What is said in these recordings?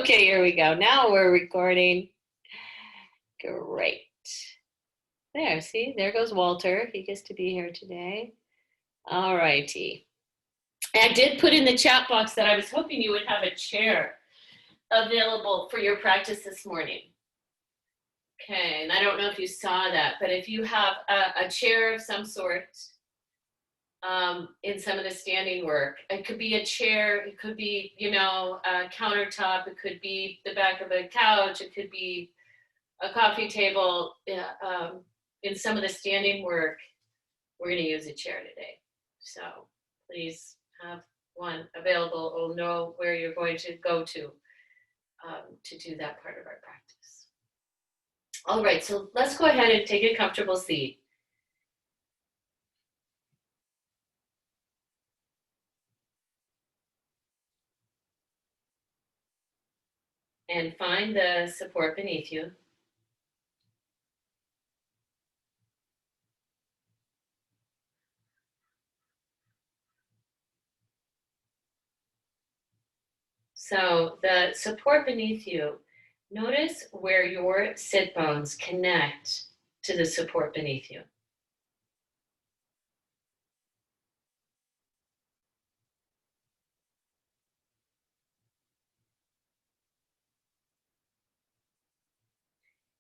Okay, here we go. Now we're recording. Great. There, see, there goes Walter. He gets to be here today. All righty. I did put in the chat box that I was hoping you would have a chair available for your practice this morning. Okay, and I don't know if you saw that, but if you have a chair of some sort in some of the standing work, it could be a chair, it could be, you know, a countertop, it could be the back of a couch, it could be a coffee table. In some of the standing work, we're going to use a chair today. So please have one available or know where you're going to go to do that part of our practice. All right, so let's go ahead and take a comfortable seat. And find the support beneath you. So the support beneath you, notice where your sit bones connect to the support beneath you.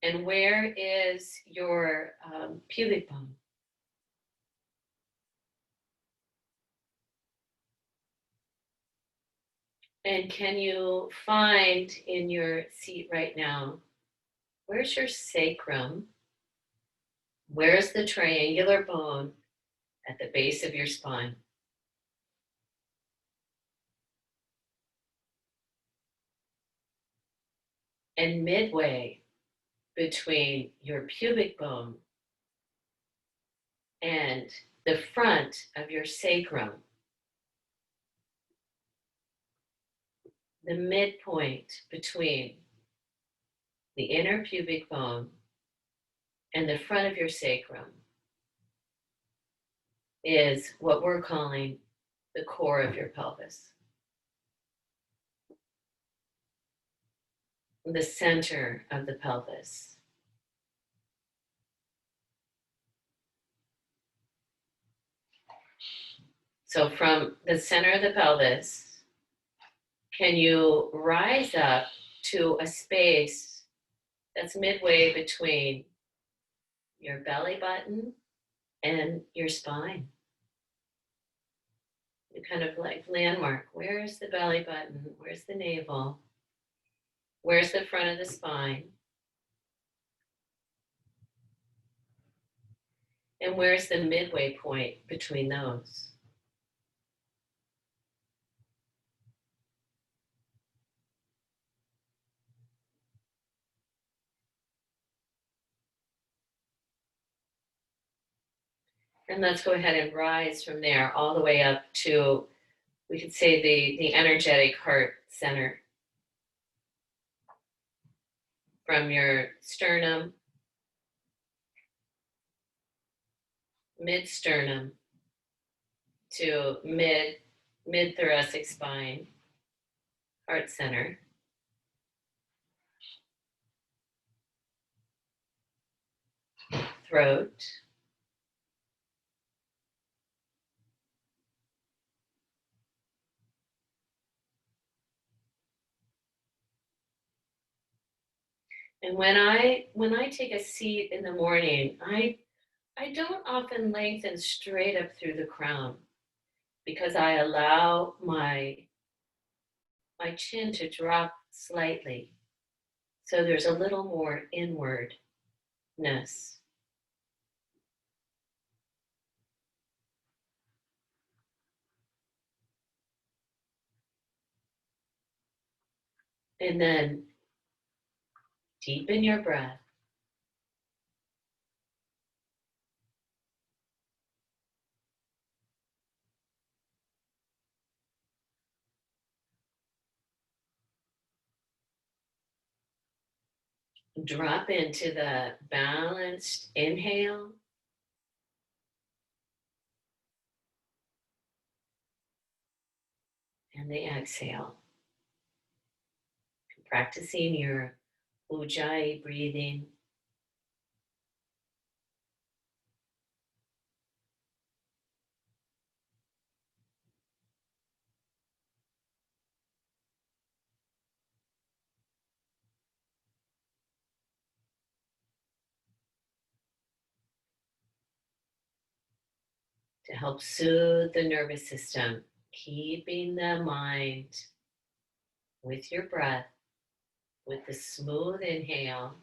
And where is your pubic bone? And can you find in your seat right now, where's your sacrum? Where's the triangular bone at the base of your spine? And midway between your pubic bone and the front of your sacrum, the midpoint between the inner pubic bone and the front of your sacrum is what we're calling the core of your pelvis. The center of the pelvis. So from the center of the pelvis, can you rise up to a space that's midway between your belly button and your spine? You kind of like landmark, where's the belly button? Where's the navel? Where's the front of the spine? And where's the midway point between those? And let's go ahead and rise from there all the way up to, we could say, the energetic heart center. From your sternum, mid-sternum to mid-thoracic spine, heart center. Throat. And when I take a seat in the morning, I don't often lengthen straight up through the crown because I allow my chin to drop slightly. So there's a little more inwardness. And then deepen your breath. Drop into the balanced inhale. And the exhale. practicing your Ujjayi breathing. To help soothe the nervous system, keeping the mind with your breath, with the smooth inhale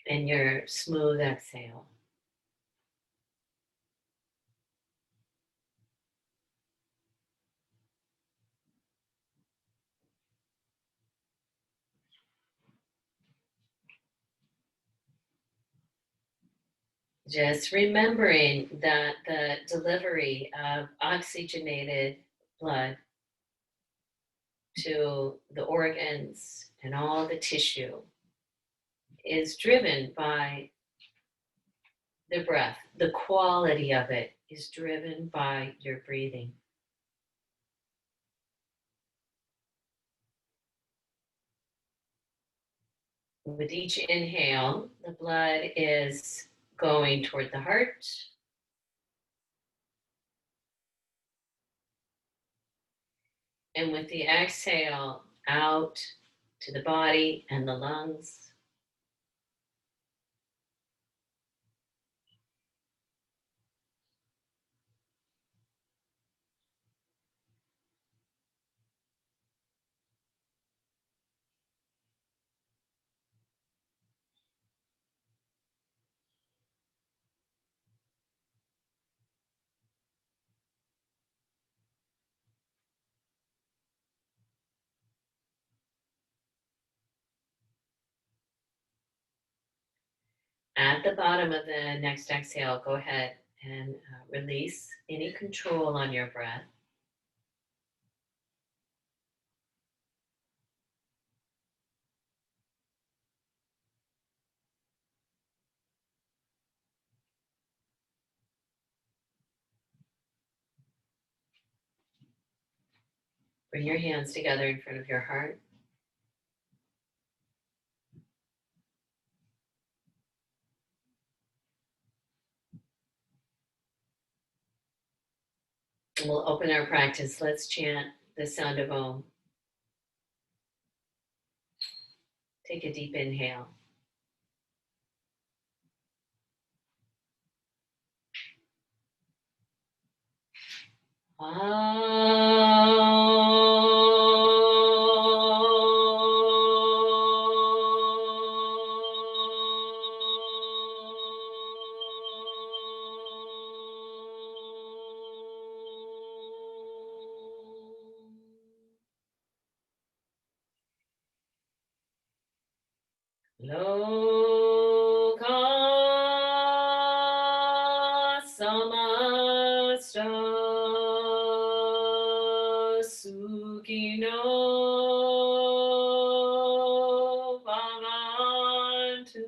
and your smooth exhale. Just remembering that the delivery of oxygenated blood to the organs and all the tissue is driven by the breath. The quality of it is driven by your breathing. With each inhale, the blood is going toward the heart. And with the exhale, out to the body and the lungs. At the bottom of the next exhale, go ahead and release any control on your breath. Bring your hands together in front of your heart. And we'll open our practice. Let's chant the sound of Om. Take a deep inhale. Loka samasta sukhino bhavantu.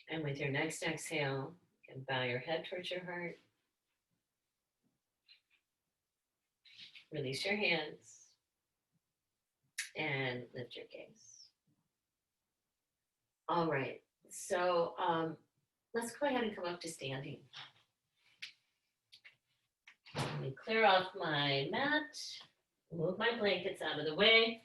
And with your next exhale, you can bow your head towards your heart. Release your hands and lift your gaze. All right, so let's go ahead and come up to standing. Let me clear off my mat, move my blankets out of the way.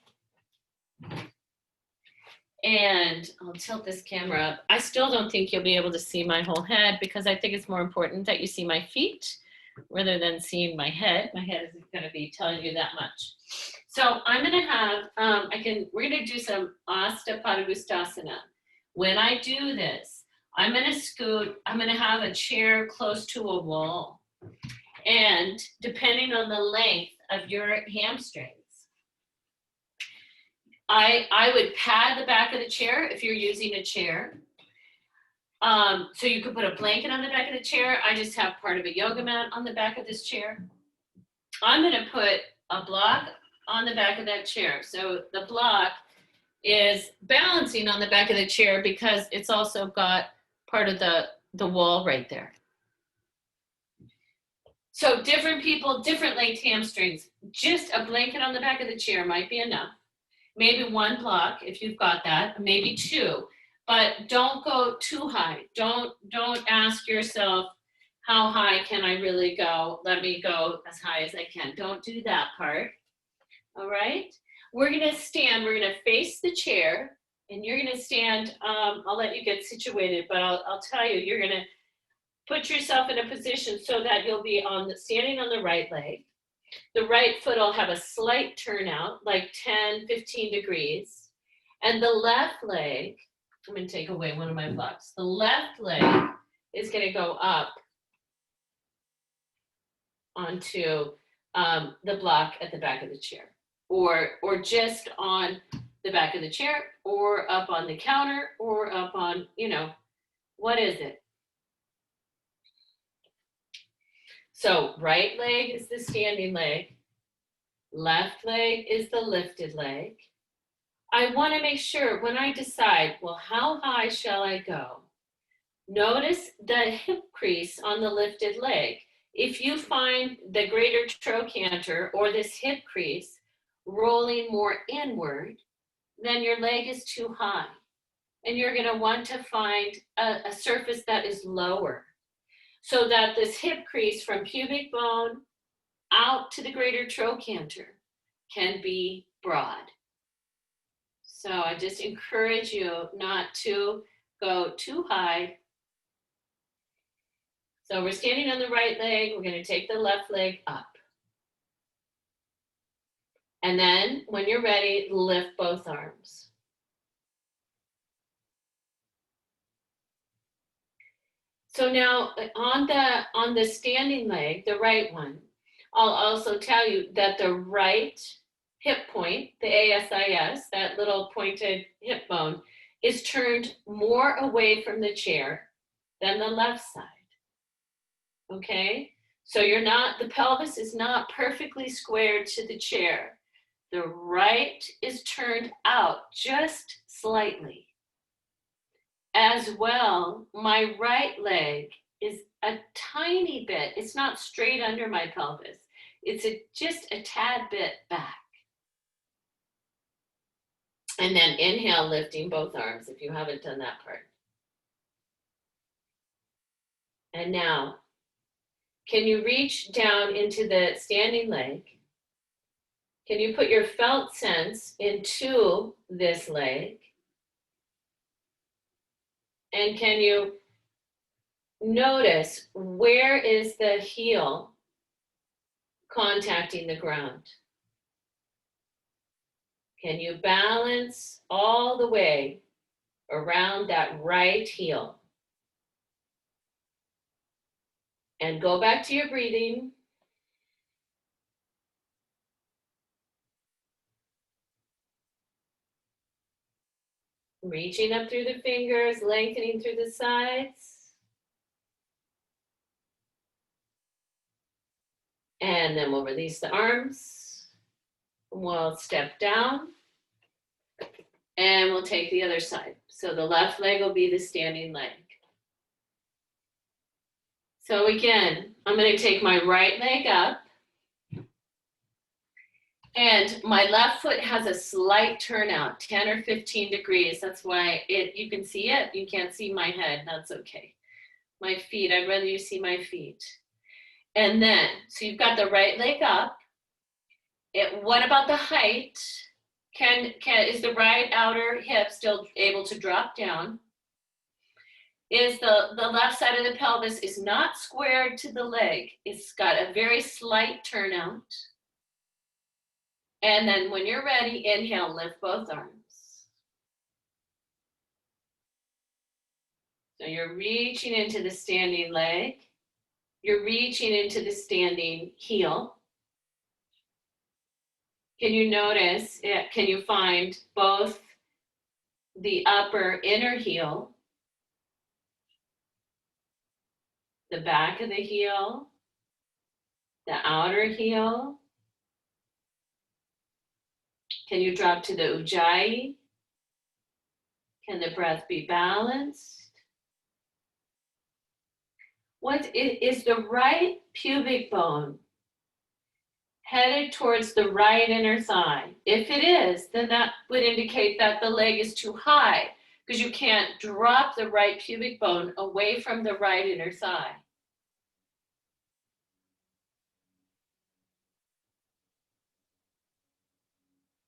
And I'll tilt this camera up. I still don't think you'll be able to see my whole head because I think it's more important that you see my feet rather than seeing my head. My head isn't going to be telling you that much. So I'm going to have, we're going to do some Asta Padangusthasana. When I do this, I'm going to scoot, I'm going to have a chair close to a wall. And depending on the length of your hamstrings, I would pad the back of the chair if you're using a chair. So you could put a blanket on the back of the chair. I just have part of a yoga mat on the back of this chair. I'm going to put a block on the back of that chair. So the block is balancing on the back of the chair because it's also got part of the wall right there. So different people, different length hamstrings. Just a blanket on the back of the chair might be enough. Maybe one block if you've got that, maybe two, but don't go too high. Don't ask yourself, how high can I really go? Let me go as high as I can. Don't do that part. All right. We're going to stand, we're going to face the chair, and you're going to stand. I'll let you get situated, but I'll tell you, you're going to put yourself in a position so that you'll be standing on the right leg. The right foot will have a slight turnout, like 10, 15 degrees. And the left leg, I'm going to take away one of my blocks. The left leg is going to go up onto the block at the back of the chair, or just on the back of the chair, or up on the counter, or up on, what is it? So right leg is the standing leg, left leg is the lifted leg. I want to make sure when I decide, well, how high shall I go? Notice the hip crease on the lifted leg. If you find the greater trochanter or this hip crease rolling more inward, then your leg is too high. And you're going to want to find a surface that is lower, so that this hip crease from pubic bone out to the greater trochanter can be broad. So I just encourage you not to go too high. So we're standing on the right leg. We're going to take the left leg up. And then when you're ready, lift both arms. So now on the standing leg, the right one, I'll also tell you that the right hip point, the ASIS, that little pointed hip bone, is turned more away from the chair than the left side. Okay? So the pelvis is not perfectly squared to the chair. The right is turned out just slightly. As well, my right leg is a tiny bit, it's not straight under my pelvis. It's just a tad bit back. And then inhale, lifting both arms if you haven't done that part. And now, can you reach down into the standing leg? Can you put your felt sense into this leg? And can you notice where is the heel contacting the ground? Can you balance all the way around that right heel? And go back to your breathing. Reaching up through the fingers, lengthening through the sides. And then we'll release the arms. We'll step down. And we'll take the other side. So the left leg will be the standing leg. So again, I'm going to take my right leg up. And my left foot has a slight turnout, 10 or 15 degrees. That's why you can see it. You can't see my head. That's okay. My feet, I'd rather you see my feet. And then, so you've got the right leg up. What about the height? Is the right outer hip still able to drop down? Is the left side of the pelvis is not squared to the leg. It's got a very slight turnout. And then when you're ready, inhale, lift both arms. So you're reaching into the standing leg. You're reaching into the standing heel. Can you notice, can you find both the upper inner heel, the back of the heel, the outer heel, Can you drop to the ujjayi? Can the breath be balanced? What is the right pubic bone headed towards the right inner thigh? If it is, then that would indicate that the leg is too high, because you can't drop the right pubic bone away from the right inner thigh.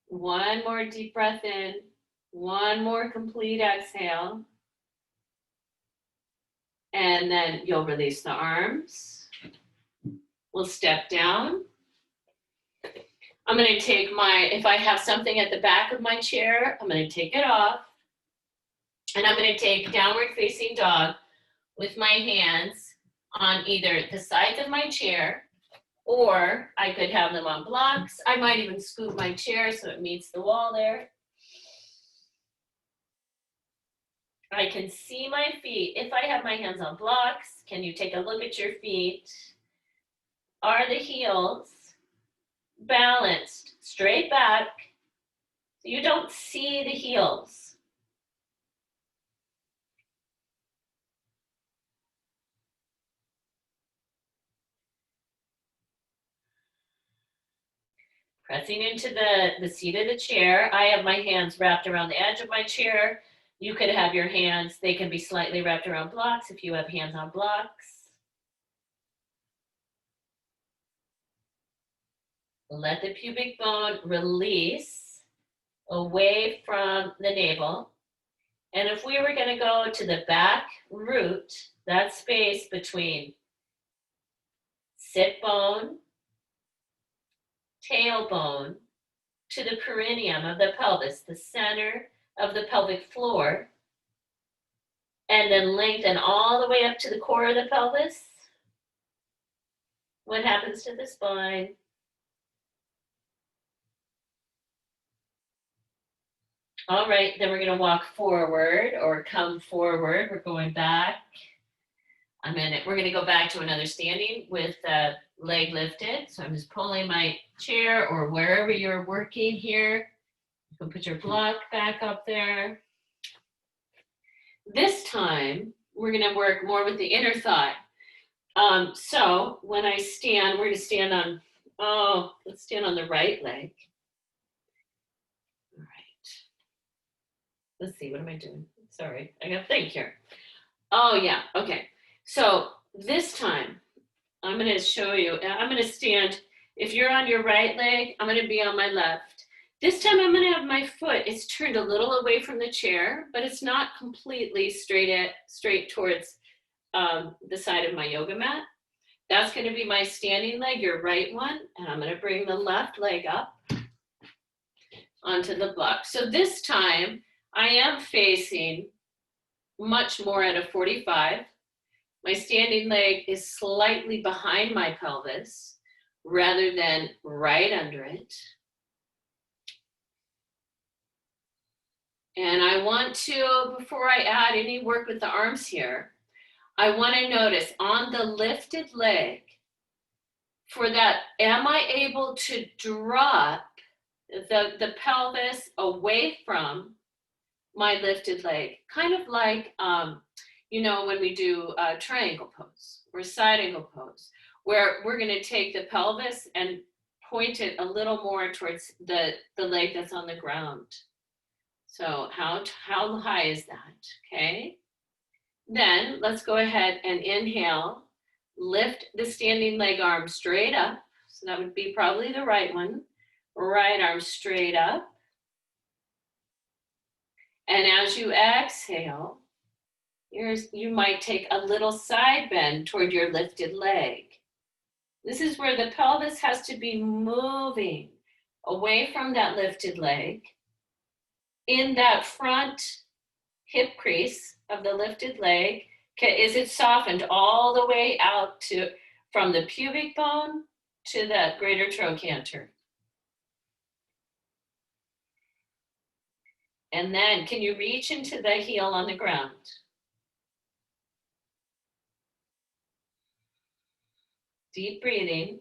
One more deep breath in, one more complete exhale. And then you'll release the arms. We'll step down. I'm going to take if I have something at the back of my chair, I'm going to take it off. And I'm going to take downward facing dog with my hands on either the sides of my chair, or I could have them on blocks. I might even scoot my chair so it meets the wall there. I can see my feet. If I have my hands on blocks, can you take a look at your feet? Are the heels balanced straight back so you don't see the heels? Pressing into the seat of the chair. I have my hands wrapped around the edge of my chair. You could have your hands, they can be slightly wrapped around blocks if you have hands on blocks. Let the pubic bone release away from the navel. And if we were going to go to the back root, that space between sit bone, tailbone, to the perineum of the pelvis, the center of the pelvic floor, and then lengthen all the way up to the core of the pelvis. What happens to the spine? All right, then we're going to walk forward or come forward. We're going back a minute. We're going to go back to another standing with the leg lifted. So I'm just pulling my chair or wherever you're working here. You can put your block back up there. This time, we're going to work more with the inner thigh. So when I stand, we're going to stand on, let's stand on the right leg. All right. Let's see, what am I doing? Sorry, I got to think here. Oh, yeah, okay. So this time, I'm going to show you, I'm going to stand, if you're on your right leg, I'm going to be on my left. This time I'm going to have my foot, it's turned a little away from the chair, but it's not completely straight towards the side of my yoga mat. That's going to be my standing leg, your right one, and I'm going to bring the left leg up onto the block. So this time I am facing much more at a 45. My standing leg is slightly behind my pelvis rather than right under it. And I want to, before I add any work with the arms here, I want to notice on the lifted leg, for that, am I able to drop the pelvis away from my lifted leg? Kind of like, you know, when we do a triangle pose or side angle pose, where we're going to take the pelvis and point it a little more towards the leg that's on the ground. So how high is that? Okay. Then let's go ahead and inhale, lift the standing leg arm straight up. So that would be probably the right one. Right arm straight up. And as you exhale, you might take a little side bend toward your lifted leg. This is where the pelvis has to be moving away from that lifted leg. In that front hip crease of the lifted leg, is it softened all the way out from the pubic bone to the greater trochanter? And then can you reach into the heel on the ground? Deep breathing.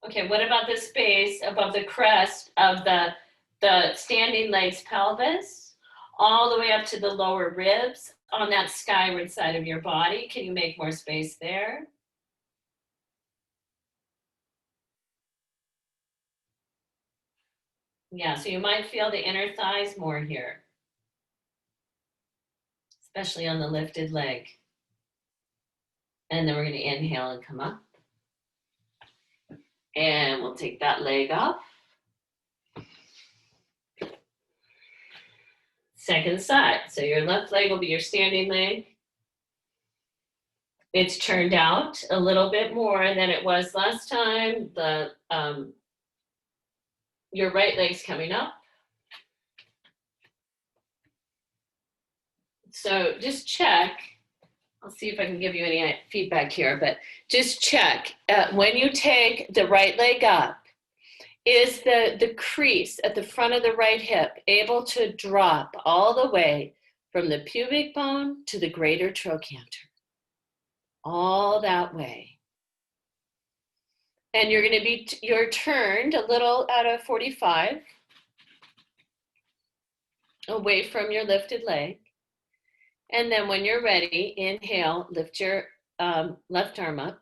Okay, what about the space above the crest of the standing legs pelvis, all the way up to the lower ribs on that skyward side of your body? Can you make more space there? Yeah, so you might feel the inner thighs more here, especially on the lifted leg. And then we're going to inhale and come up. And we'll take that leg off. Second side. So your left leg will be your standing leg. It's turned out a little bit more than it was last time. Your right leg's coming up. So just check. I'll see if I can give you any feedback here, but just check. When you take the right leg up, is the crease at the front of the right hip able to drop all the way from the pubic bone to the greater trochanter? All that way. And you're turned a little out of 45 away from your lifted leg. And then when you're ready, inhale, lift your left arm up.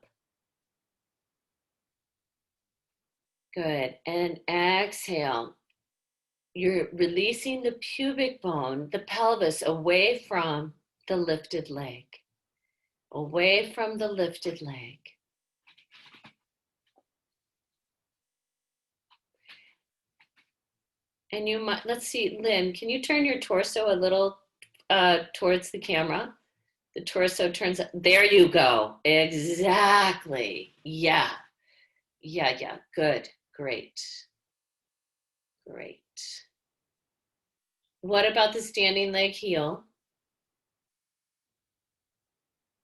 Good. And exhale. You're releasing the pubic bone, the pelvis, away from the lifted leg. Away from the lifted leg. And you might, let's see, Lynn, can you turn your torso a little towards the camera? The torso turns, there you go. Exactly. Yeah. Yeah. Good. Great. Great. What about the standing leg heel?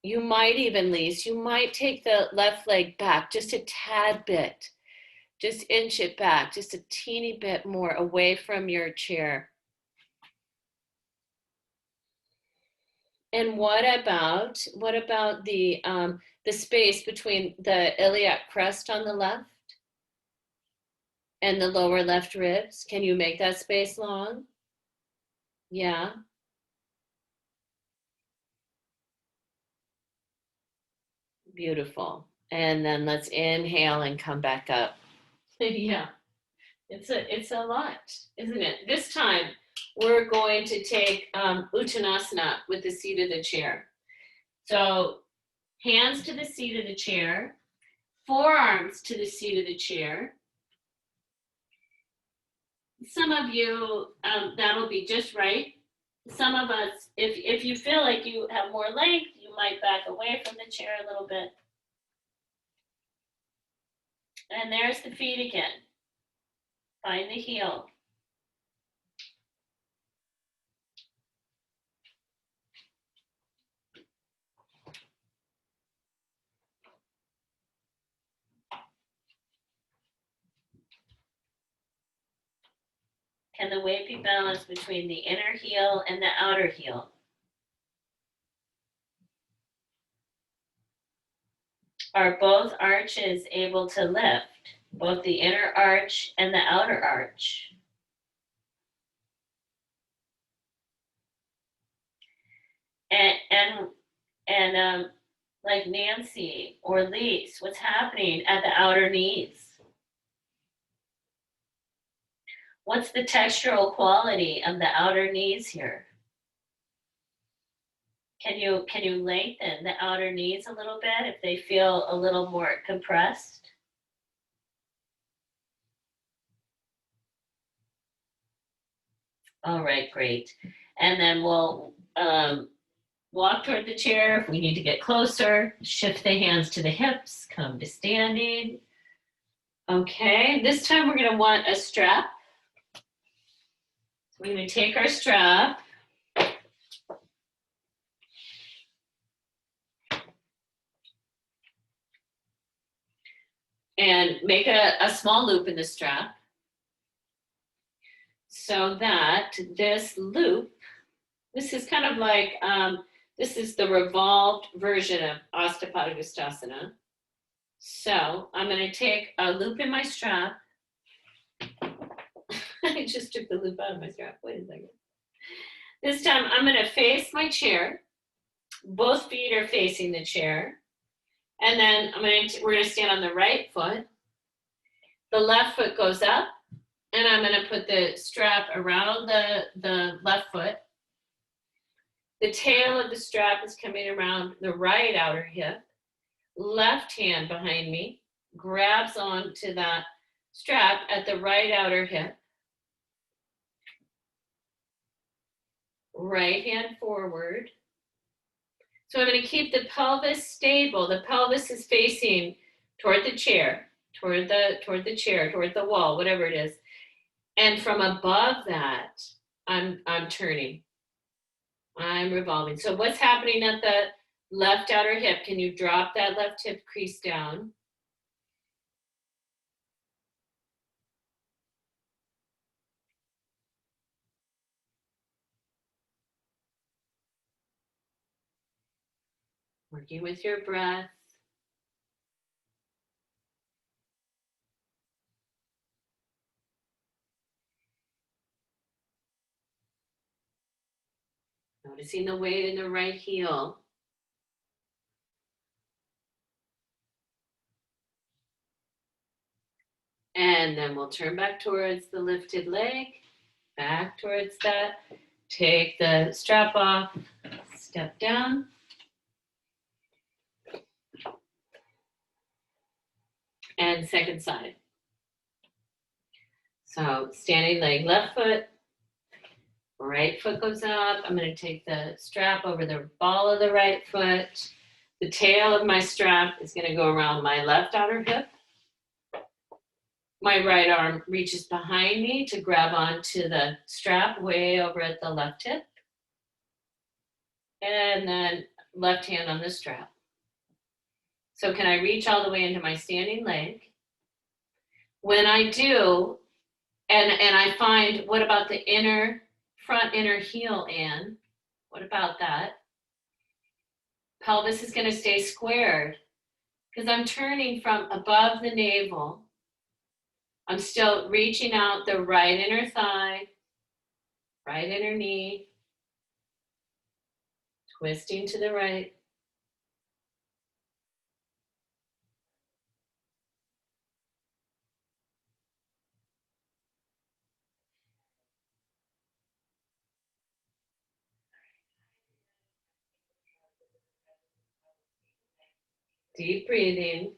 You might even, Lise, you might take the left leg back just a tad bit. Just inch it back just a teeny bit more away from your chair. And what about the space between the iliac crest on the left and the lower left ribs? Can you make that space long? Yeah. Beautiful. And then let's inhale and come back up. Yeah. It's a lot, isn't it? This time we're going to take Uttanasana with the seat of the chair. So hands to the seat of the chair, forearms to the seat of the chair. Some of you, that'll be just right. Some of us, if you feel like you have more length, you might back away from the chair a little bit. And there's the feet again. Find the heel. Can the weight be balanced between the inner heel and the outer heel? Are both arches able to lift? Both the inner arch and the outer arch? And like Nancy or Lise, what's happening at the outer knees? What's the textural quality of the outer knees here? Can you lengthen the outer knees a little bit if they feel a little more compressed? All right, great. And then we'll walk toward the chair. If we need to get closer, shift the hands to the hips, come to standing. Okay, this time we're gonna want a strap. We're going to take our strap and make a small loop in the strap so that this loop, this is kind of like, this is the revolved version of Astapatagustasana. So I'm going to take a loop in my strap. I just took the loop out of my strap. Wait a second. This time I'm going to face my chair. Both feet are facing the chair. And then we're going to stand on the right foot. The left foot goes up, and I'm going to put the strap around the left foot. The tail of the strap is coming around the right outer hip. Left hand behind me grabs onto that strap at the right outer hip. Right hand forward. So I'm going to keep the pelvis stable. The pelvis is facing toward the chair, toward the wall, whatever it is. And from above that, I'm turning. I'm revolving. So what's happening at the left outer hip? Can you drop that left hip crease down? Working with your breath. Noticing the weight in the right heel. And then we'll turn back towards the lifted leg, back towards that. Take the strap off, step down. And second side. So standing leg, left foot, right foot goes up. I'm going to take the strap over the ball of the right foot. The tail of my strap is going to go around my left outer hip. My right arm reaches behind me to grab onto the strap way over at the left hip. And then left hand on the strap. So can I reach all the way into my standing leg? When I do, and I find, what about the front inner heel, Anne? What about that? Pelvis is going to stay squared because I'm turning from above the navel. I'm still reaching out the right inner thigh, right inner knee, twisting to the right. Deep breathing.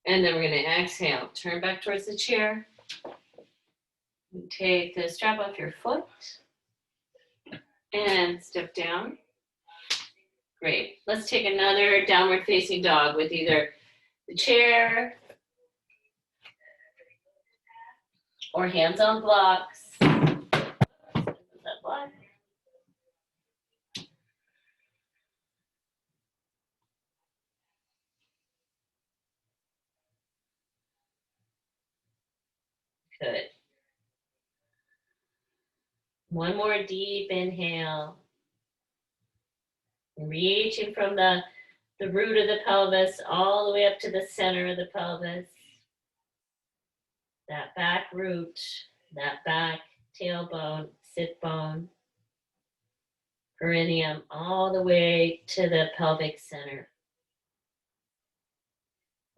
And then we're going to exhale. Turn back towards the chair. Take the strap off your foot. And step down. Great. Let's take another downward facing dog with either the chair or hands on blocks. Good. One more deep inhale. Reaching from the root of the pelvis all the way up to the center of the pelvis. That back root, that back tailbone, sit bone, perineum, all the way to the pelvic center.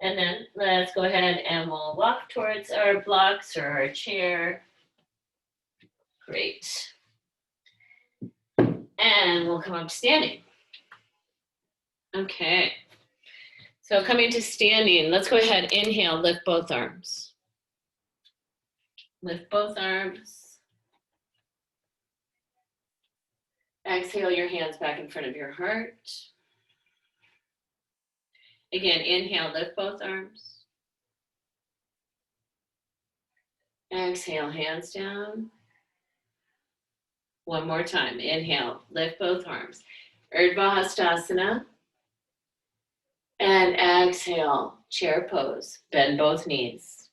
And then let's go ahead and we'll walk towards our blocks or our chair. Great. And we'll come up to standing. Okay. So coming to standing, let's go ahead, inhale, lift both arms. Lift both arms. Exhale your hands back in front of your heart. Again, inhale, lift both arms. Exhale, hands down. One more time. Inhale, lift both arms. Urdhva Hastasana. And exhale, chair pose. Bend both knees.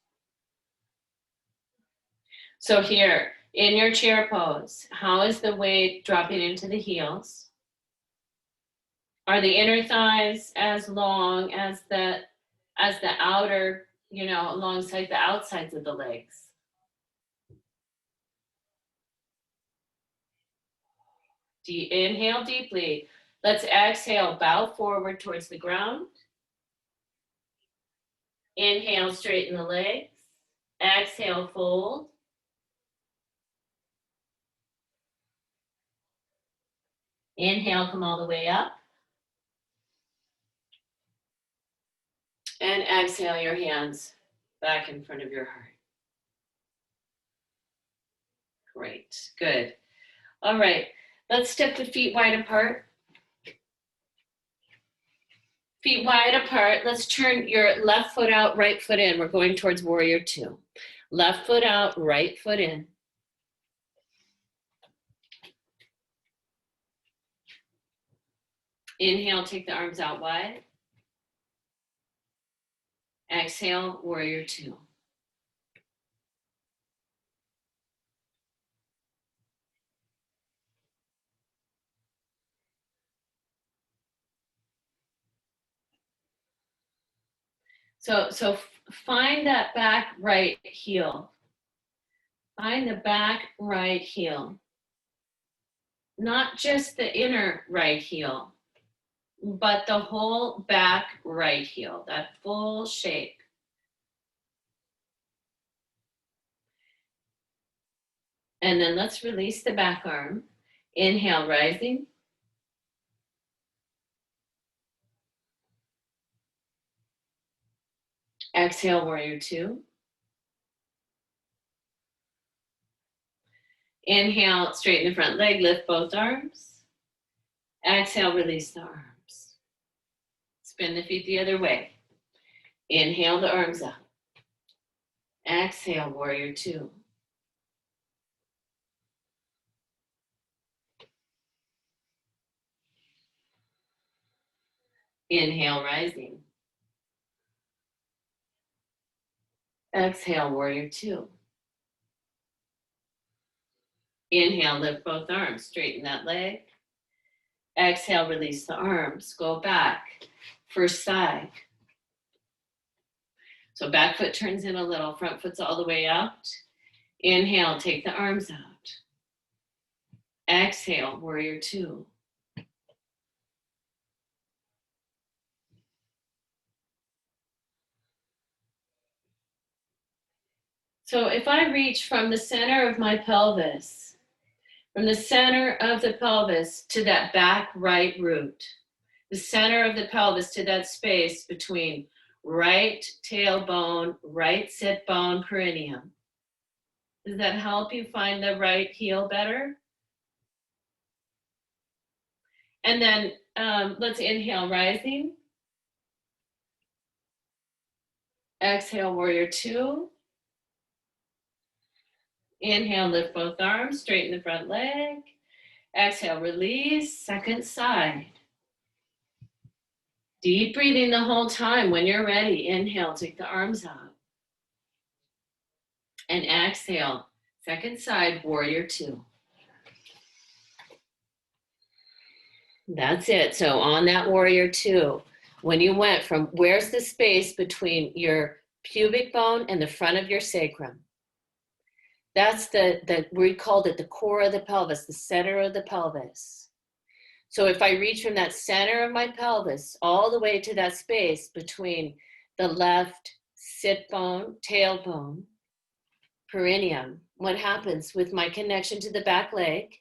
So here, in your chair pose, how is the weight dropping into the heels? Are the inner thighs as long as the outer, alongside the outsides of the legs? Inhale deeply. Let's exhale, bow forward towards the ground. Inhale, straighten the legs. Exhale, fold. Inhale, come all the way up. And exhale your hands back in front of your heart. Great, good. All right, let's step the feet wide apart. Feet wide apart. Let's turn your left foot out, right foot in. We're going towards warrior two. Left foot out, right foot in. Inhale, take the arms out wide. Exhale, warrior two. So find that back right heel. Find the back right heel. Not just the inner right heel, but the whole back right heel, that full shape. And then let's release the back arm. Inhale, rising. Exhale, warrior two. Inhale, straighten the front leg, lift both arms. Exhale, release the arms. Spin the feet the other way. Inhale the arms up. Exhale, warrior two. Inhale, rising. Exhale, warrior two. Inhale, lift both arms, straighten that leg. Exhale, release the arms, go back, first side. So back foot turns in a little, front foot's all the way out. Inhale, take the arms out. Exhale, warrior two. So if I reach from the center of my pelvis, from the center of the pelvis to that back right root, the center of the pelvis to that space between right tailbone, right sit bone, perineum. Does that help you find the right heel better? And then let's inhale, rising. Exhale, warrior two. Inhale, lift both arms, straighten the front leg. Exhale, release, second side. Deep breathing the whole time. When you're ready, inhale, take the arms out. And exhale, second side, warrior two. That's it. So on that warrior two, when you went from, where's the space between your pubic bone and the front of your sacrum? That's we called it the core of the pelvis, the center of the pelvis. So if I reach from that center of my pelvis all the way to that space between the left sit bone, tailbone, perineum, what happens with my connection to the back leg?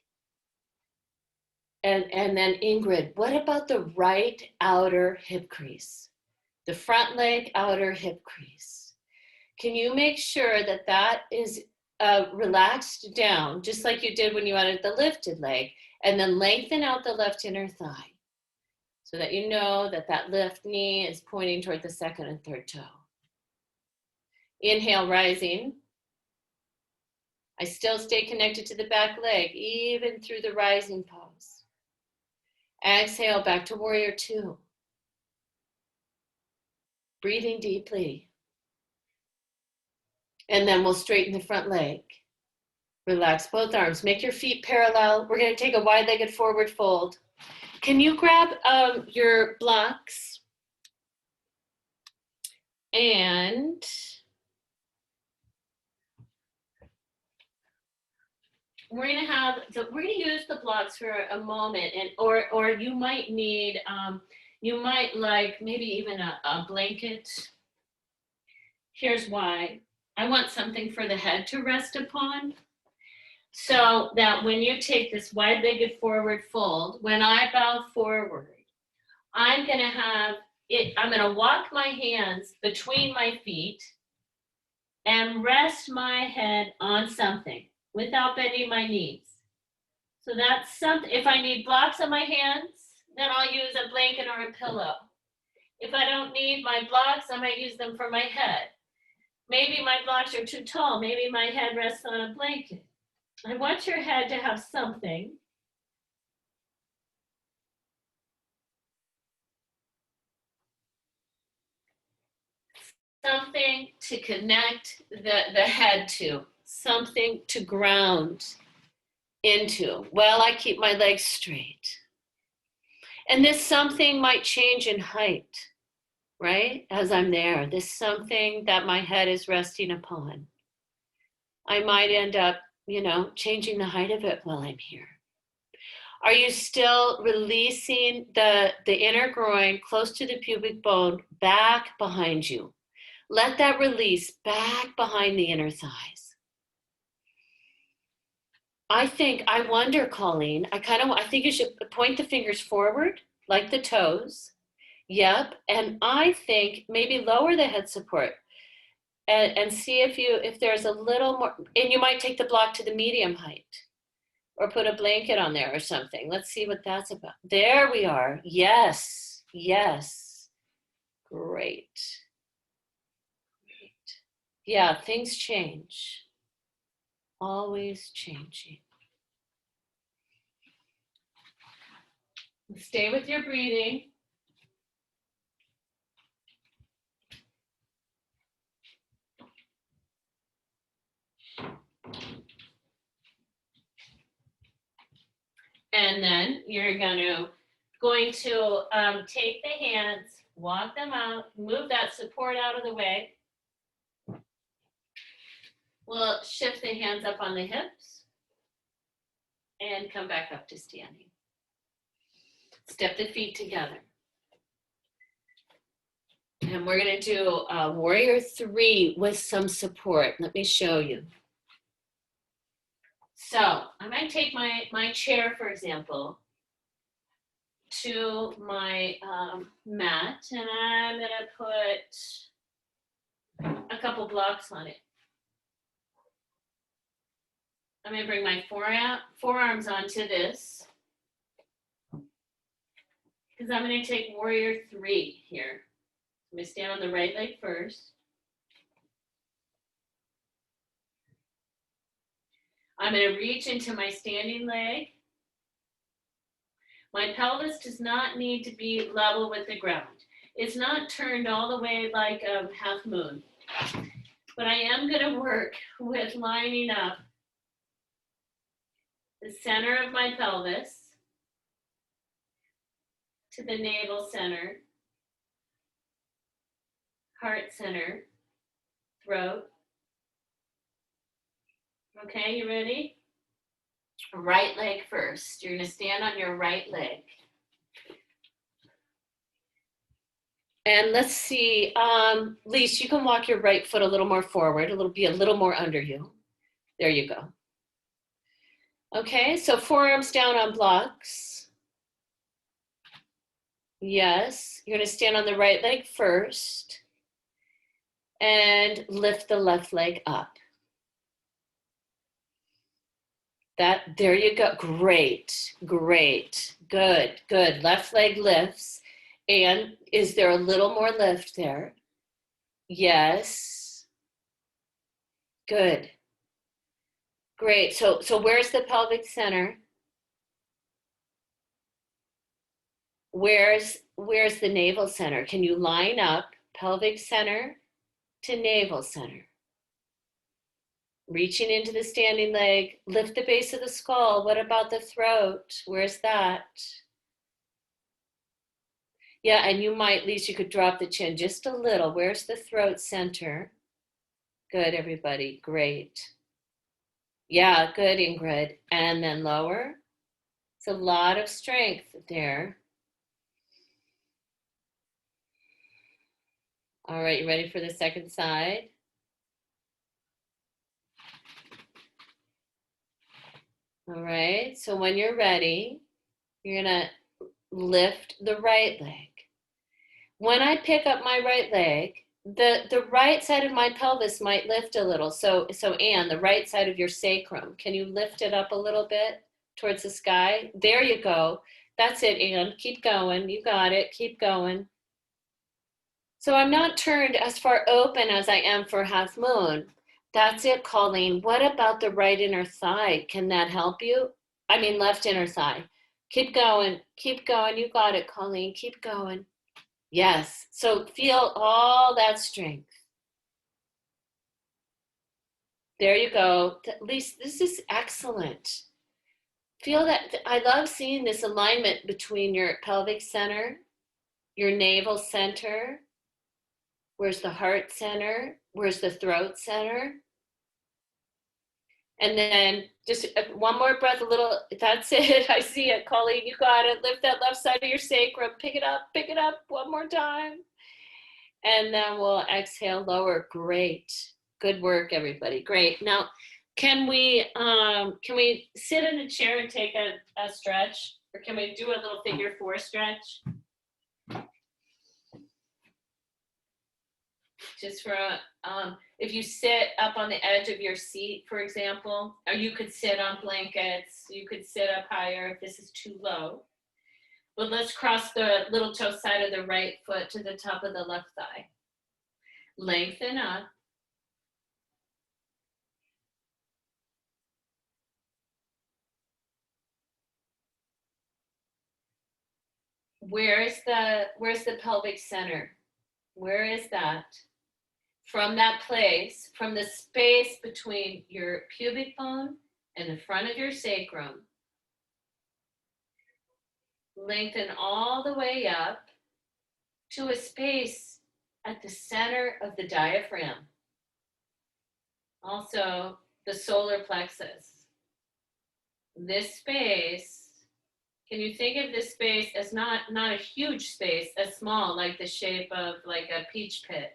And then Ingrid, what about the right outer hip crease? The front leg outer hip crease. Can you make sure that that is relaxed down, just like you did when you added the lifted leg, and then lengthen out the left inner thigh so that you know that that left knee is pointing toward the second and third toe. Inhale, rising. I still stay connected to the back leg, even through the rising pose. Exhale, back to warrior two. Breathing deeply. And then we'll straighten the front leg. Relax both arms. Make your feet parallel. We're going to take a wide-legged forward fold. Can you grab your blocks? And we're going to use the blocks for a moment, and or you might need you might like maybe even a blanket. Here's why. I want something for the head to rest upon, so that when you take this wide-legged forward fold, when I bow forward, I'm going to have it, I'm going to walk my hands between my feet and rest my head on something without bending my knees. So that's something. If I need blocks on my hands, then I'll use a blanket or a pillow. If I don't need my blocks, I might use them for my head. Maybe my blocks are too tall. Maybe my head rests on a blanket. I want your head to have something. Something to connect the head to, something to ground into. Well, I keep my legs straight. And this something might change in height, right? As I'm there, this something that my head is resting upon. I might end up, changing the height of it while I'm here. Are you still releasing the inner groin close to the pubic bone back behind you? Let that release back behind the inner thighs. I wonder, Colleen, I think you should point the fingers forward, like the toes. Yep, and I think maybe lower the head support and see if there's a little more, and you might take the block to the medium height or put a blanket on there or something. Let's see what that's about. There we are. Yes, yes. Great. Yeah, things change. Always changing. Stay with your breathing. And then you're going to take the hands, walk them out, move that support out of the way. We'll shift the hands up on the hips and come back up to standing. Step the feet together. And we're going to do warrior 3 with some support. Let me show you. So I might take my chair, for example, to my mat, and I'm going to put a couple blocks on it. I'm going to bring my forearms onto this, because I'm going to take warrior 3 here. I'm going to stand on the right leg first. I'm going to reach into my standing leg. My pelvis does not need to be level with the ground. It's not turned all the way like a half moon. But I am going to work with lining up the center of my pelvis to the navel center, heart center, throat. Okay, you ready? Right leg first. You're going to stand on your right leg. And let's see, Lise, you can walk your right foot a little more forward. It'll be a little more under you. There you go. Okay, so forearms down on blocks. Yes, you're going to stand on the right leg first and lift the left leg up. There you go. Great, great, good, good. Left leg lifts. And is there a little more lift there? Yes. Good. Great. So where's the pelvic center? Where's the navel center? Can you line up pelvic center to navel center? Reaching into the standing leg, lift the base of the skull. What about the throat? Where's that? Yeah, and you might, at least you could drop the chin just a little. Where's the throat center? Good, everybody, great. Yeah, good, Ingrid. And then lower. It's a lot of strength there. All right, you ready for the second side? All right, so when you're ready, you're gonna lift the right leg. When I pick up my right leg, the right side of my pelvis might lift a little. So Anne, the right side of your sacrum, can you lift it up a little bit towards the sky? There you go. That's it, Anne. Keep going. You got it. Keep going. So I'm not turned as far open as I am for half moon. That's it, Colleen. What about the right inner thigh? Can that help you? I mean, left inner thigh. Keep going. Keep going. You got it, Colleen. Keep going. Yes. So feel all that strength. There you go. At least this is excellent. Feel that. I love seeing this alignment between your pelvic center, your navel center. Where's the heart center? Where's the throat center? And then just one more breath, a little, that's it. I see it, Colleen, you got it. Lift that left side of your sacrum, pick it up one more time. And then we'll exhale, lower, great. Good work, everybody, great. Now, can we sit in a chair and take a stretch? Or can we do a little figure 4 stretch? Just for if you sit up on the edge of your seat, for example, or you could sit on blankets, you could sit up higher if this is too low. But let's cross the little toe side of the right foot to the top of the left thigh. Lengthen up. Where's the pelvic center? Where is that? From that place, from the space between your pubic bone and the front of your sacrum, lengthen all the way up to a space at the center of the diaphragm. Also, the solar plexus. This space, can you think of this space as not a huge space, as small, like the shape of like a peach pit?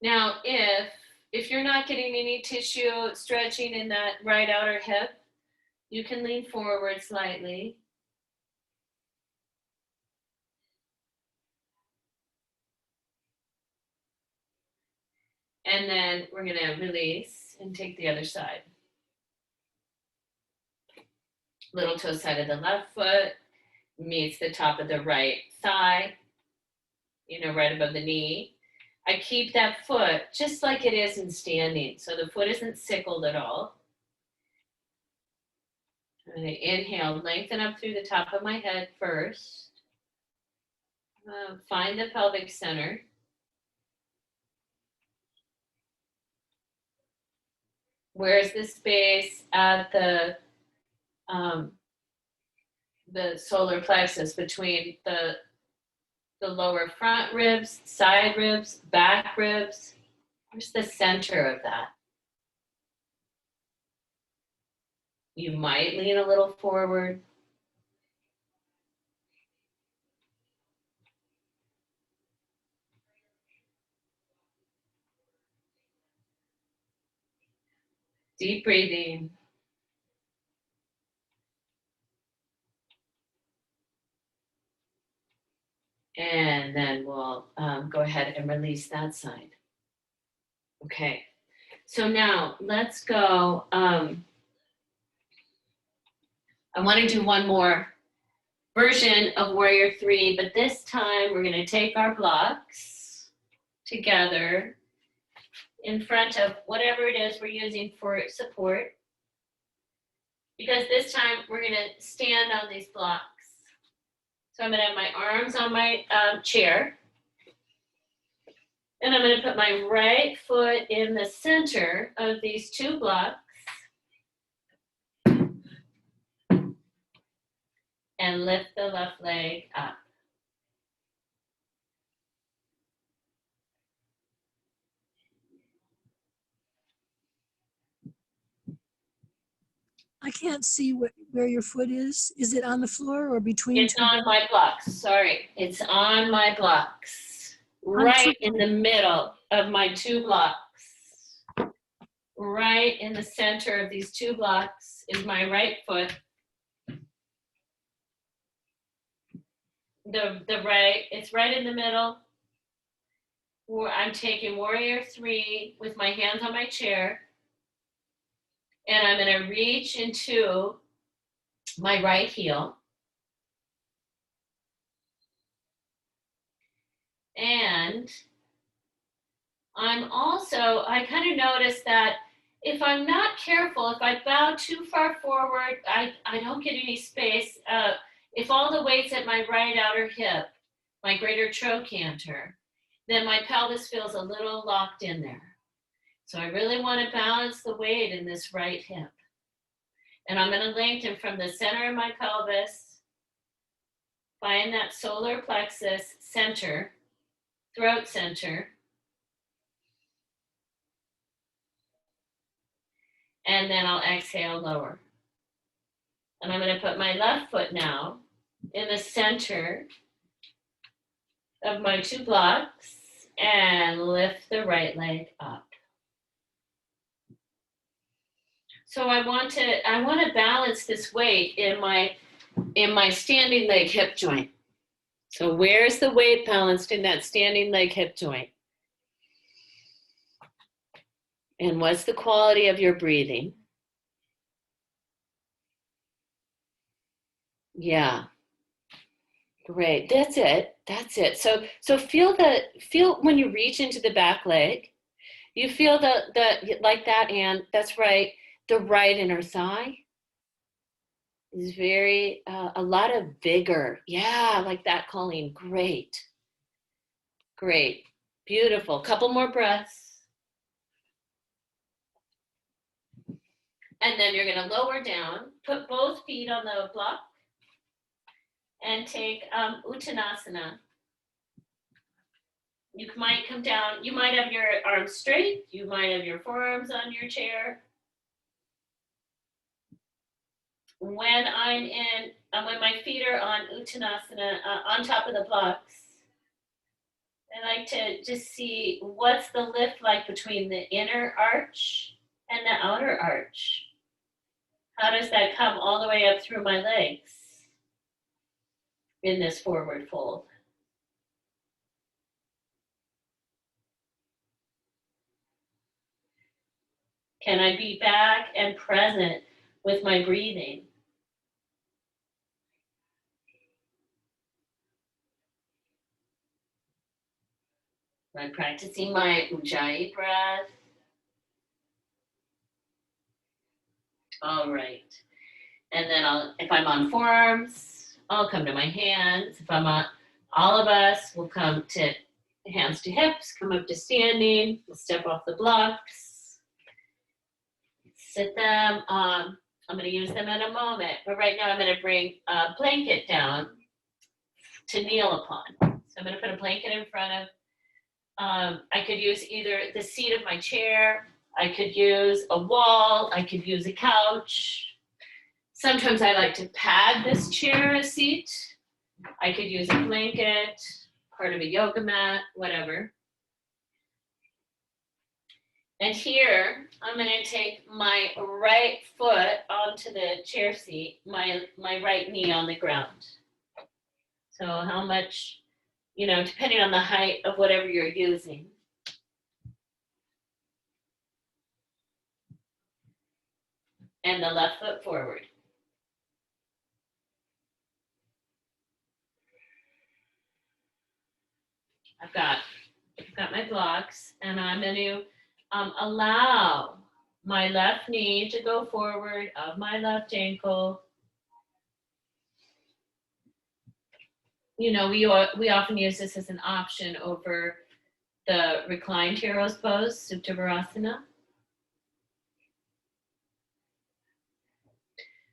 Now, if you're not getting any tissue stretching in that right outer hip, you can lean forward slightly. And then we're gonna release and take the other side. Little toe side of the left foot meets the top of the right thigh, right above the knee. I keep that foot just like it is in standing. So the foot isn't sickled at all. I'm going to inhale, lengthen up through the top of my head first. Find the pelvic center. Where's the space at the solar plexus between the lower front ribs, side ribs, back ribs? Where's the center of that? You might lean a little forward. Deep breathing. And then we'll go ahead and release that side. Okay, so now let's go. I want to do one more version of Warrior 3, but this time we're going to take our blocks together in front of whatever it is we're using for support. Because this time we're going to stand on these blocks. So I'm going to have my arms on my chair. And I'm going to put my right foot in the center of these 2 blocks. And lift the left leg up. I can't see where your foot is. Is it on the floor or between It's 2 on blocks? my blocks, sorry. It's on my blocks. Right in the middle of my 2 blocks. Right in the center of these 2 blocks is my right foot. It's right in the middle. I'm taking warrior 3 with my hands on my chair. And I'm going to reach into my right heel. And I kind of noticed that if I'm not careful, if I bow too far forward, I don't get any space. If all the weight's at my right outer hip, my greater trochanter, then my pelvis feels a little locked in there. So I really want to balance the weight in this right hip. And I'm going to lengthen from the center of my pelvis, find that solar plexus center, throat center, and then I'll exhale lower. And I'm going to put my left foot now in the center of my 2 blocks and lift the right leg up. So I want to balance this weight in my standing leg hip joint. So where's the weight balanced in that standing leg hip joint? And what's the quality of your breathing? Yeah. Great. That's it. That's it. So feel when you reach into the back leg, you feel the like that, and that's right. The right inner thigh is very a lot of vigor. Yeah, like that, Colleen. Great. Great. Beautiful. Couple more breaths. And then you're going to lower down, put both feet on the block, and take Uttanasana. You might come down, you might have your arms straight, you might have your forearms on your chair. When my feet are on Uttanasana, on top of the blocks, I like to just see what's the lift like between the inner arch and the outer arch. How does that come all the way up through my legs in this forward fold? Can I be back and present with my breathing? I'm practicing my Ujjayi breath. All right. And then if I'm on forearms, I'll come to my hands. If I'm on, all of us will come to hands to hips, come up to standing, we'll step off the blocks, sit them. I'm going to use them in a moment, but right now I'm going to bring a blanket down to kneel upon. So I'm going to put a blanket in front of, I could use either the seat of my chair, I could use a wall, I could use a couch. Sometimes I like to pad this chair a seat. I could use a blanket, part of a yoga mat, whatever. And here, I'm going to take my right foot onto the chair seat, my right knee on the ground. So how much, depending on the height of whatever you're using. And the left foot forward. I've got my blocks, and I'm going to allow my left knee to go forward of my left ankle. We often use this as an option over the reclined hero's pose, Supta Virasana.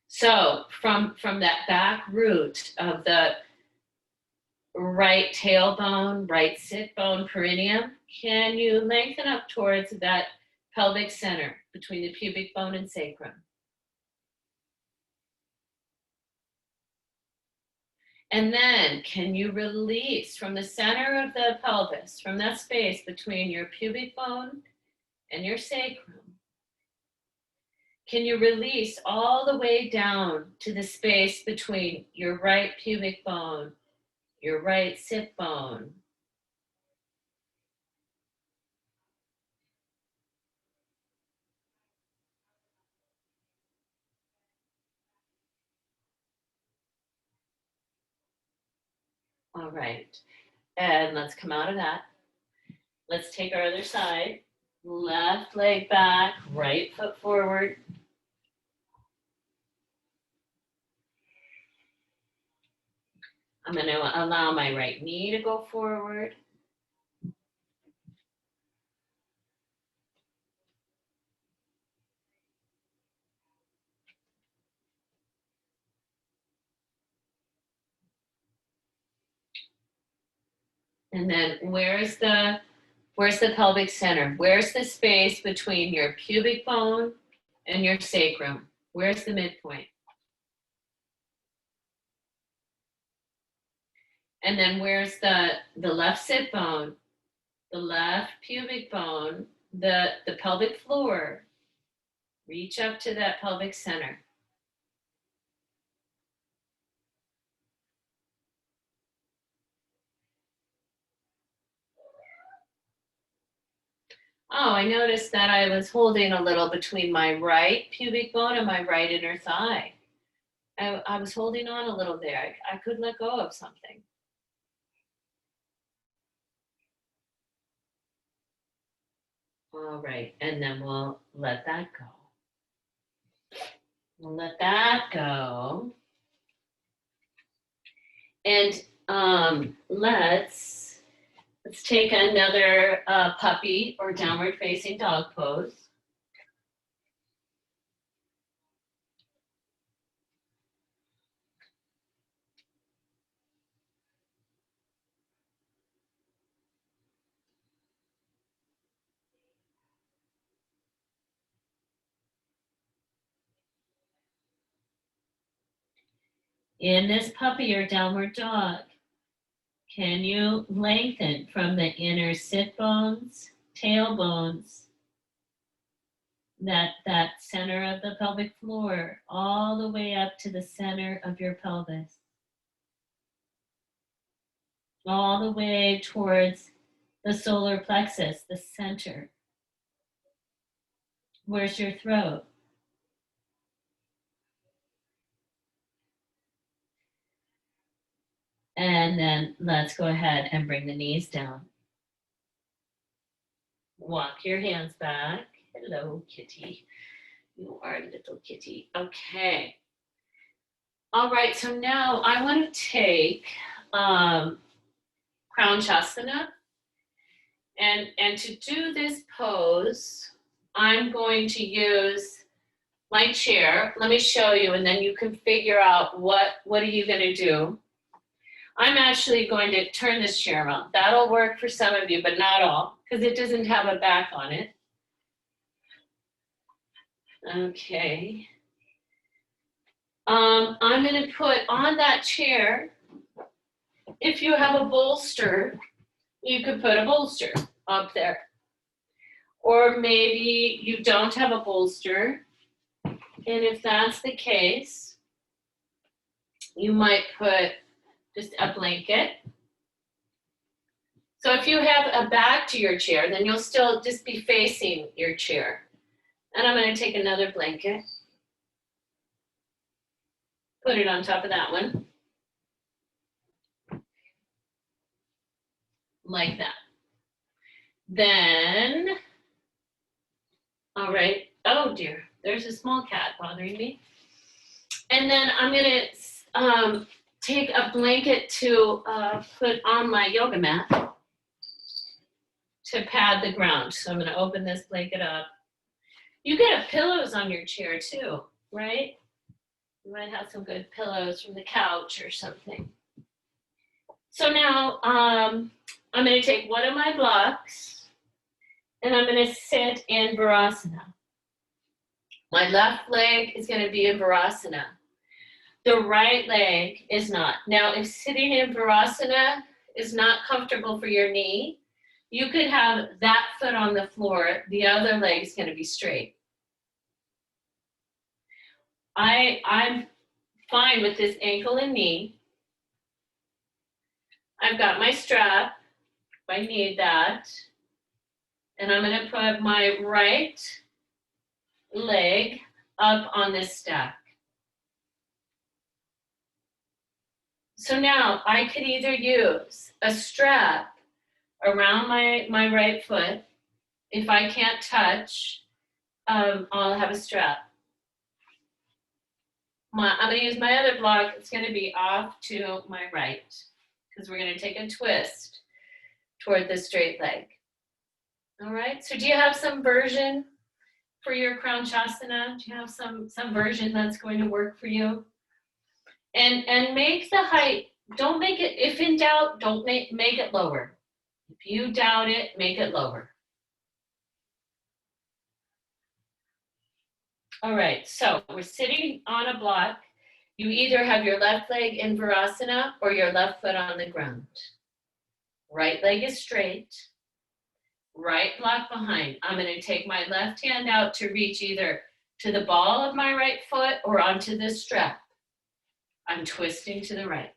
So from that back root of the right tailbone, right sit bone perineum, can you lengthen up towards that pelvic center between the pubic bone and sacrum? And then can you release from the center of the pelvis, from that space between your pubic bone and your sacrum? Can you release all the way down to the space between your right pubic bone, your right sit bone? All right, and let's come out of that. Let's take our other side. Left leg back, right foot forward. I'm going to allow my right knee to go forward. And then where's the pelvic center? Where's the space between your pubic bone and your sacrum? Where's the midpoint? And then where's the left sit bone, the left pubic bone, the pelvic floor? Reach up to that pelvic center. Oh, I noticed that I was holding a little between my right pubic bone and my right inner thigh. I was holding on a little there. I could let go of something. All right, and then we'll let that go. We'll let that go. And let's take another puppy or downward facing dog pose. In this puppy or downward dog, can you lengthen from the inner sit bones, tailbones, that center of the pelvic floor, all the way up to the center of your pelvis? All the way towards the solar plexus, the center. Where's your throat? And then let's go ahead and bring the knees down. Walk your hands back. Hello, kitty. You are a little kitty. Okay. All right, so now I want to take Crown Chasana. And to do this pose, I'm going to use my chair. Let me show you, and then you can figure out what are you going to do. I'm actually going to turn this chair around. That'll work for some of you, but not all, because it doesn't have a back on it. Okay. I'm going to put on that chair, if you have a bolster, you could put a bolster up there. Or maybe you don't have a bolster. And if that's the case, you might put just a blanket. So if you have a back to your chair, then you'll still just be facing your chair. And I'm going to take another blanket, put it on top of that one, like that. Then, all right, oh dear, there's a small cat bothering me. And then I'm going to take a blanket to put on my yoga mat. to pad the ground. So I'm going to open this blanket up. You could have pillows on your chair too, right? You might have some good pillows from the couch or something. So now I'm going to take one of my blocks and I'm going to sit in Virasana. My left leg is going to be in Virasana. The right leg is not. Now, if sitting in Virasana is not comfortable for your knee, you could have that foot on the floor. The other leg is going to be straight. I'm fine with this ankle and knee. I've got my strap if I need that. And I'm going to put my right leg up on this stack. So now I could either use a strap around my right foot. If I can't touch, I'll have a strap. I'm going to use my other block. It's going to be off to my right because we're going to take a twist toward the straight leg. All right, so do you have some version for your crown shasana? Do you have some version that's going to work for you? And make the height, don't make it, if in doubt, don't make it lower. If you doubt it, make it lower. All right, so we're sitting on a block. You either have your left leg in Virasana or your left foot on the ground. Right leg is straight. Right block behind. I'm going to take my left hand out to reach either to the ball of my right foot or onto this strap. I'm twisting to the right.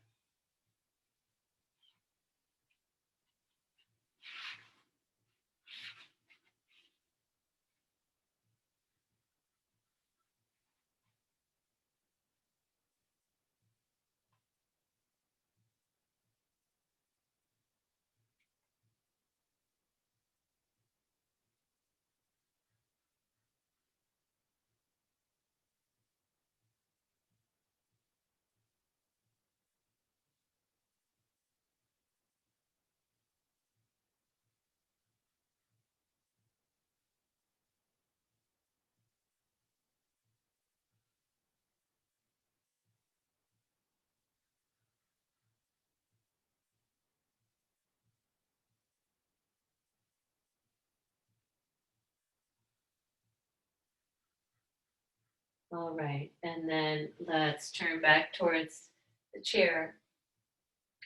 All right, and then let's turn back towards the chair.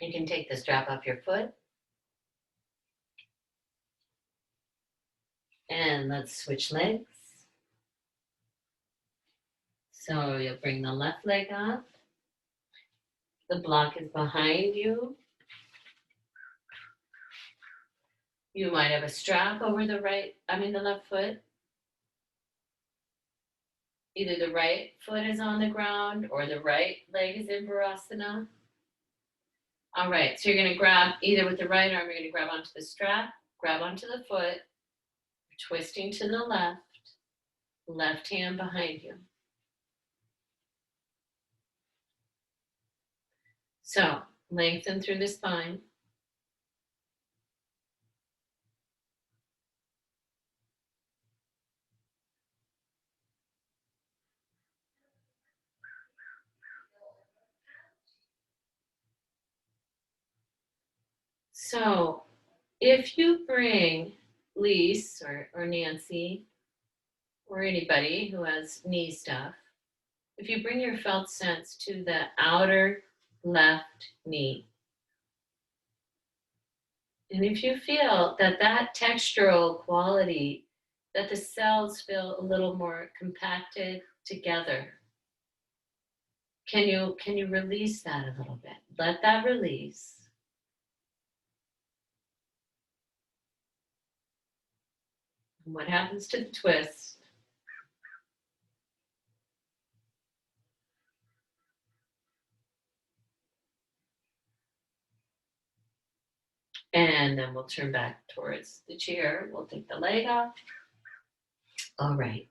You can take the strap off your foot. And let's switch legs. So you'll bring the left leg up. The block is behind you. You might have a strap over the left foot. Either the right foot is on the ground or the right leg is in Virasana. All right, so you're going to grab either with the right arm, you're going to grab onto the strap, grab onto the foot, twisting to the left hand behind you. So lengthen through the spine. So if you bring Lise or Nancy or anybody who has knee stuff, if you bring your felt sense to the outer left knee, and if you feel that textural quality, that the cells feel a little more compacted together, can you release that a little bit? Let that release. And what happens to the twist? And then we'll turn back towards the chair. We'll take the leg off. All right.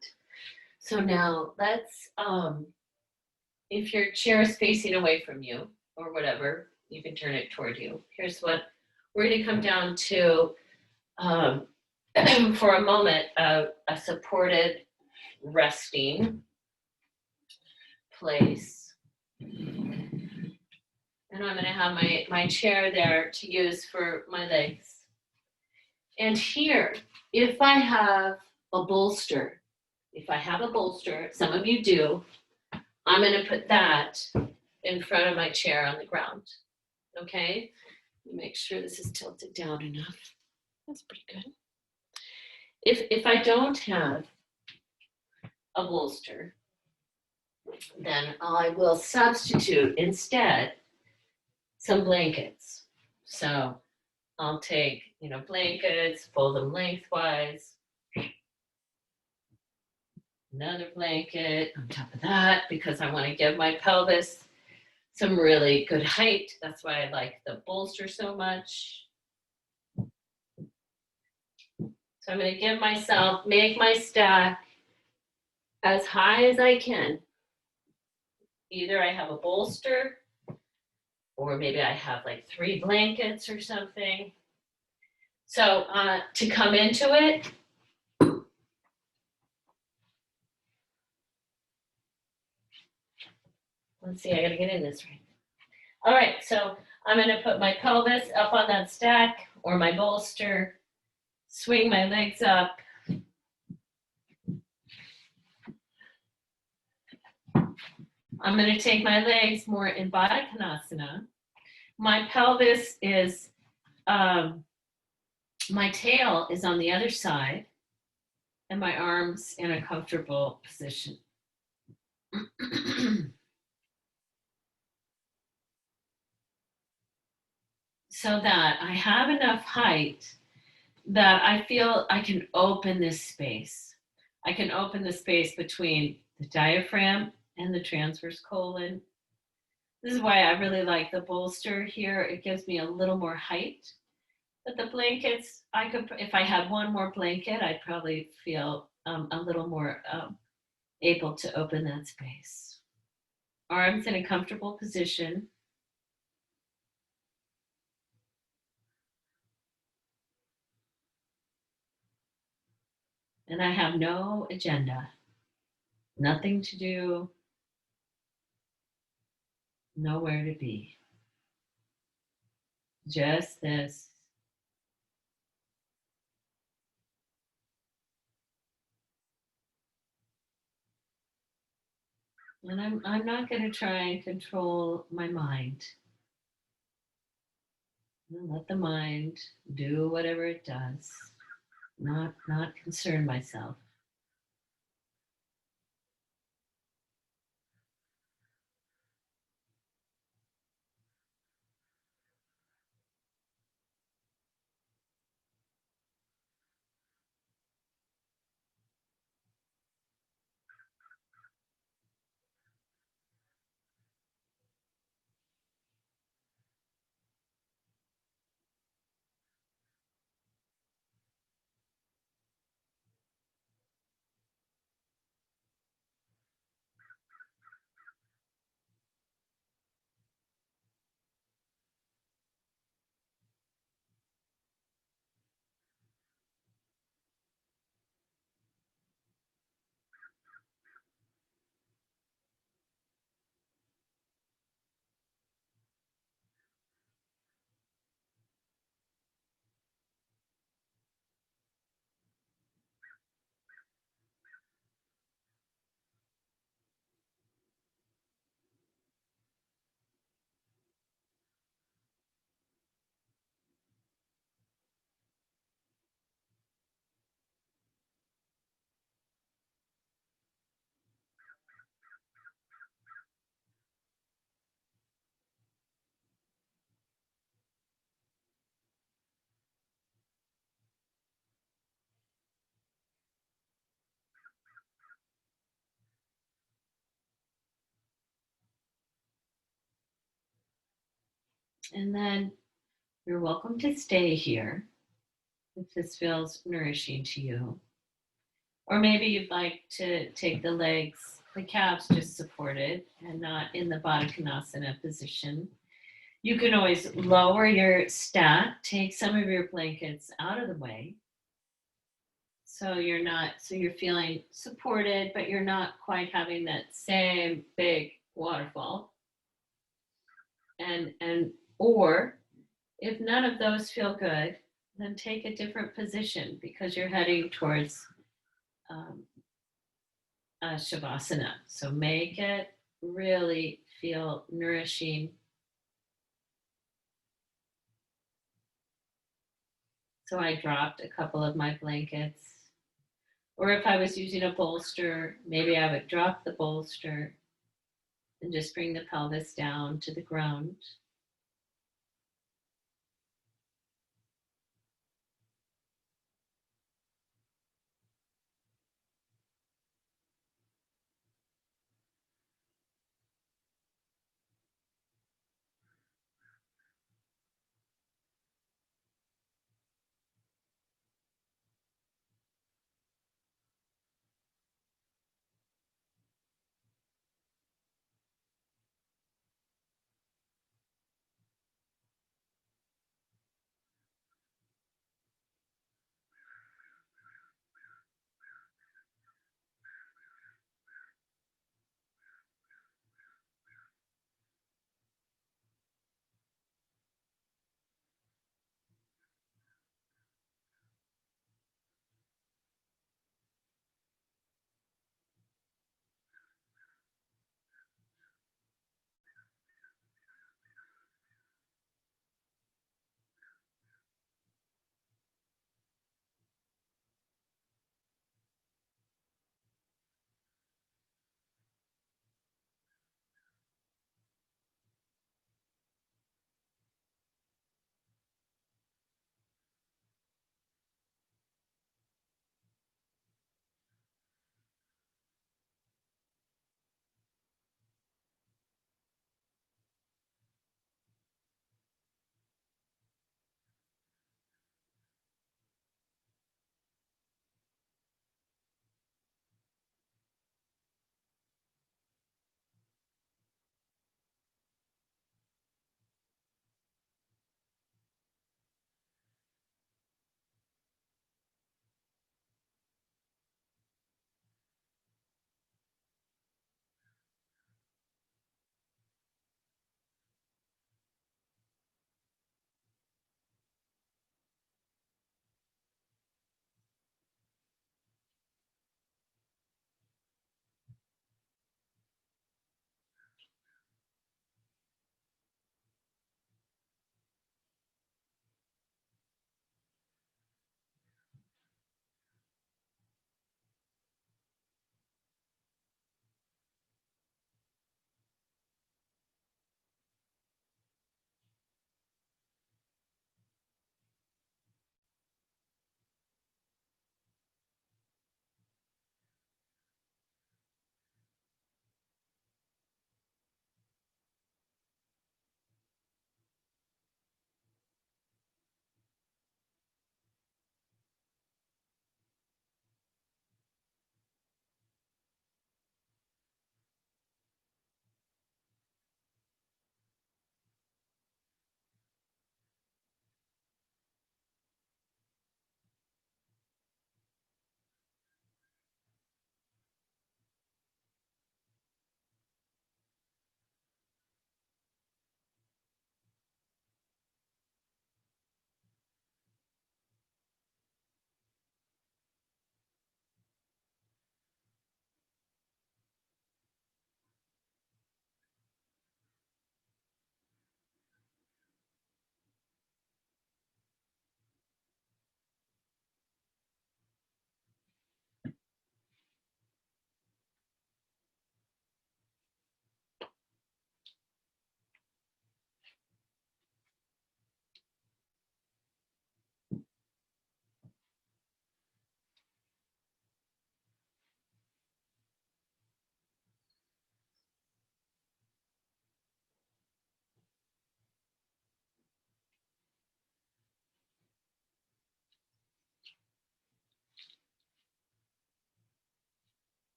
So now let's, if your chair is facing away from you or whatever, you can turn it toward you. Here's what we're going to come down to for a moment, a supported resting place. And I'm going to have my chair there to use for my legs. And here, if I have a bolster, some of you do, I'm going to put that in front of my chair on the ground. Okay? Make sure this is tilted down enough. That's pretty good. If I don't have a bolster, then I will substitute instead some blankets. So I'll take, blankets, fold them lengthwise. Another blanket on top of that because I want to give my pelvis some really good height. That's why I like the bolster so much. So I'm going to make my stack as high as I can. Either I have a bolster or maybe I have like 3 blankets or something. So to come into it, let's see, I gotta get in this right. All right, so I'm gonna put my pelvis up on that stack or my bolster, swing my legs up. I'm gonna take my legs more in Baddha Konasana. My pelvis is, my tail is on the other side and my arms in a comfortable position. So that I have enough height that I feel I can open this space. I can open the space between the diaphragm and the transverse colon. This is why I really like the bolster here. It gives me a little more height. But the blankets, if I had one more blanket, I'd probably feel a little more able to open that space. Arms in a comfortable position. And I have no agenda, nothing to do, nowhere to be. Just this. And I'm not going to try and control my mind. Let the mind do whatever it does. Not concern myself. And then you're welcome to stay here if this feels nourishing to you. Or maybe you'd like to take the legs, the calves just supported and not in the Baddha Konasana position. You can always lower your stack, take some of your blankets out of the way. So you're feeling supported, but you're not quite having that same big waterfall. Or if none of those feel good, then take a different position because you're heading towards Shavasana. So make it really feel nourishing. So I dropped a couple of my blankets. Or if I was using a bolster, maybe I would drop the bolster and just bring the pelvis down to the ground.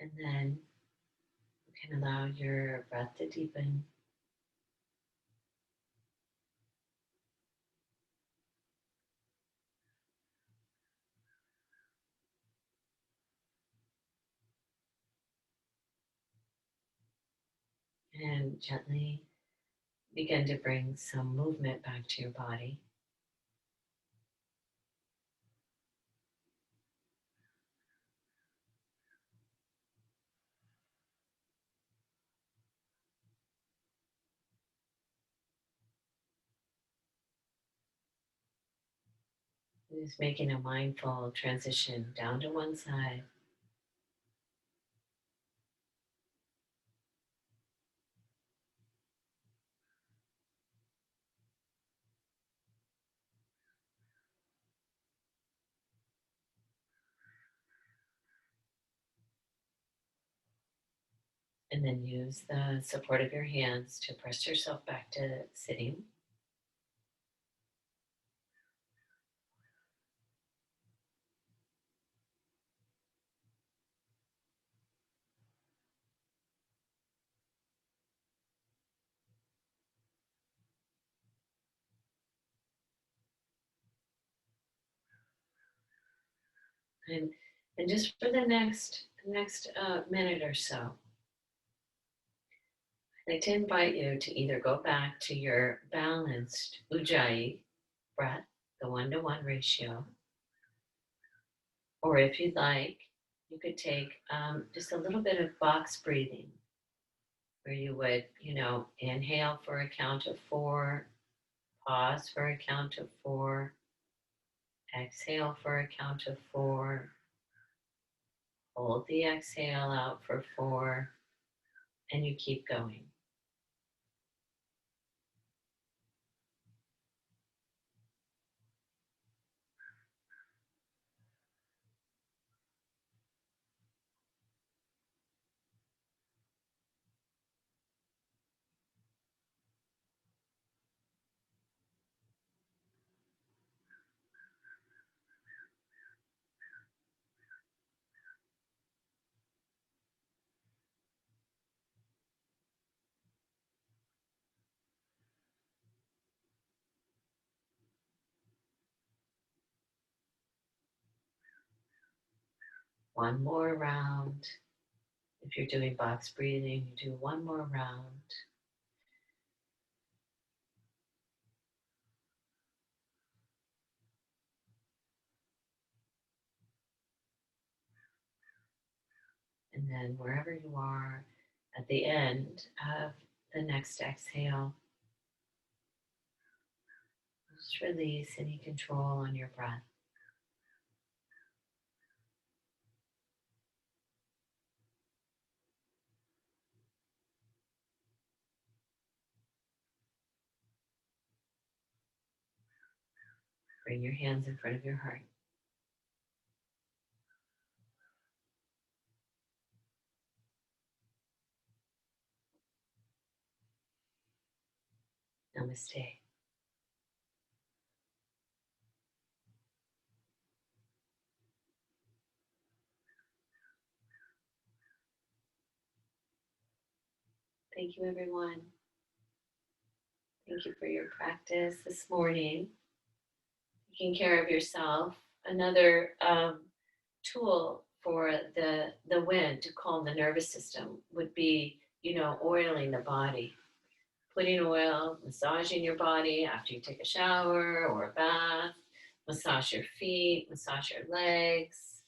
And then you can allow your breath to deepen. And gently begin to bring some movement back to your body. Just making a mindful transition down to one side. And then use the support of your hands to press yourself back to sitting. And, and just for the next minute or so, I'd like to invite you to either go back to your balanced ujjayi breath, the 1-to-1 ratio, or if you'd like, you could take just a little bit of box breathing, where you would, inhale for a count of 4, pause for a count of 4, exhale for a count of 4, hold the exhale out for 4, and you keep going. One more round. If you're doing box breathing, you do one more round. And then wherever you are at the end of the next exhale, just release any control on your breath. Bring your hands in front of your heart. Namaste. Thank you, everyone. Thank you for your practice this morning. Taking care of yourself. Another tool for the wind to calm the nervous system would be, oiling the body. Putting oil, massaging your body after you take a shower or a bath, massage your feet, massage your legs,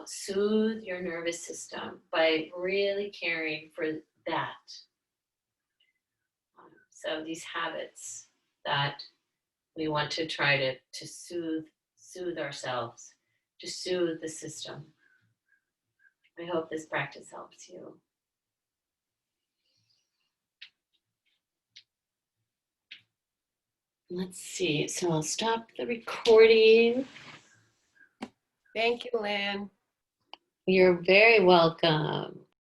soothe your nervous system by really caring for that. So these habits that we want to try to soothe ourselves, to soothe the system. I hope this practice helps you. Let's see, so I'll stop the recording. Thank you, Lynn. You're very welcome.